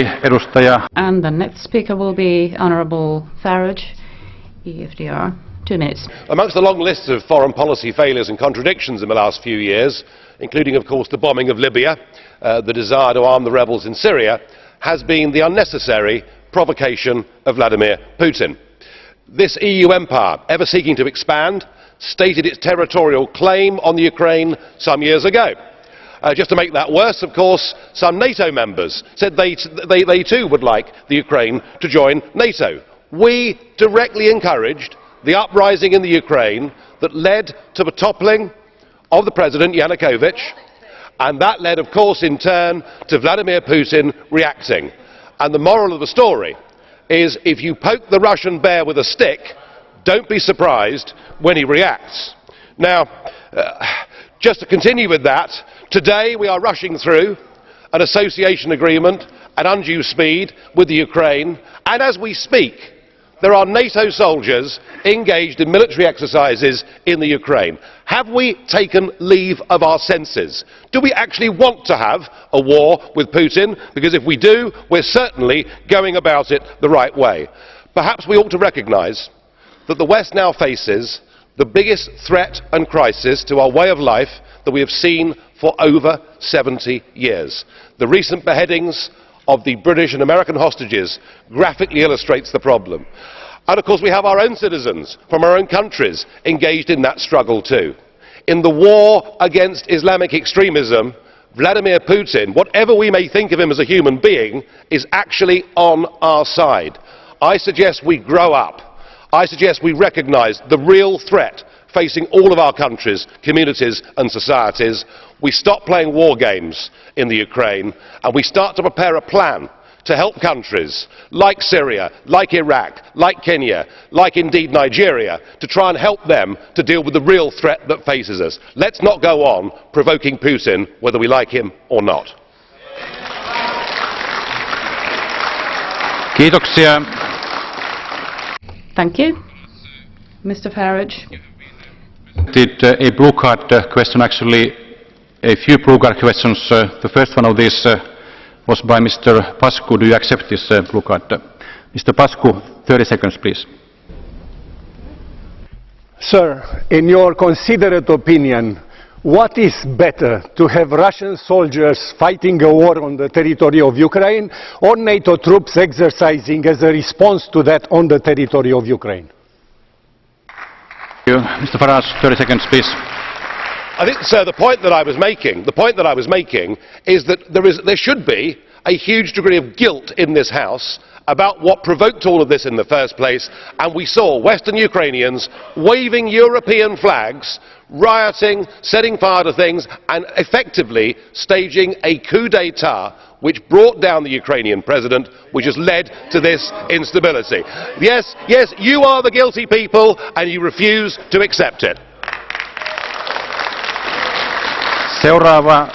And the next speaker will be Honourable Farage, EFDR. 2 minutes. Amongst the long list of foreign policy failures and contradictions in the last few years, including of course the bombing of Libya, the desire to arm the rebels in Syria, has been the unnecessary provocation of Vladimir Putin. This EU empire, ever seeking to expand, stated its territorial claim on the Ukraine some years ago. Just to make that worse, of course, some NATO members said they too would like the Ukraine to join NATO. We directly encouraged the uprising in the Ukraine that led to the toppling of the President Yanukovych, and that led, of course, in turn to Vladimir Putin reacting. And the moral of the story is, if you poke the Russian bear with a stick, don't be surprised when he reacts. Now, just to continue with that, today we are rushing through an association agreement at undue speed with the Ukraine, and as we speak, there are NATO soldiers engaged in military exercises in the Ukraine. Have we taken leave of our senses? Do we actually want to have a war with Putin? Because if we do, we're certainly going about it the right way. Perhaps we ought to recognise that the West now faces the biggest threat and crisis to our way of life that we have seen for over 70 years. The recent beheadings of the British and American hostages graphically illustrates the problem. And of course we have our own citizens from our own countries engaged in that struggle too. In the war against Islamic extremism, Vladimir Putin, whatever we may think of him as a human being, is actually on our side. I suggest we grow up. I suggest we recognise the real threat facing all of our countries, communities and societies. We stop playing war games in the Ukraine and we start to prepare a plan to help countries like Syria, like Iraq, like Kenya, like indeed Nigeria, to try and help them to deal with the real threat that faces us. Let's not go on provoking Putin, whether we like him or not. Thank you. Mr. Farage. Did a blue card question, actually a few blue card questions. The first one of these was by Mr. Pascu. Do you accept this blue card? Mr. Pascu, 30 seconds, please. Sir, in your considerate opinion, what is better, to have Russian soldiers fighting a war on the territory of Ukraine, or NATO troops exercising as a response to that on the territory of Ukraine? Mr. Farage, 30 seconds, please. I think, sir, the point that I was making is that there should be a huge degree of guilt in this House about what provoked all of this in the first place, and we saw Western Ukrainians waving European flags, rioting, setting fire to things, and effectively staging a coup d'etat which brought down the Ukrainian president, which has led to this instability. Yes, yes, you are the guilty people, and you refuse to accept it. Seuraava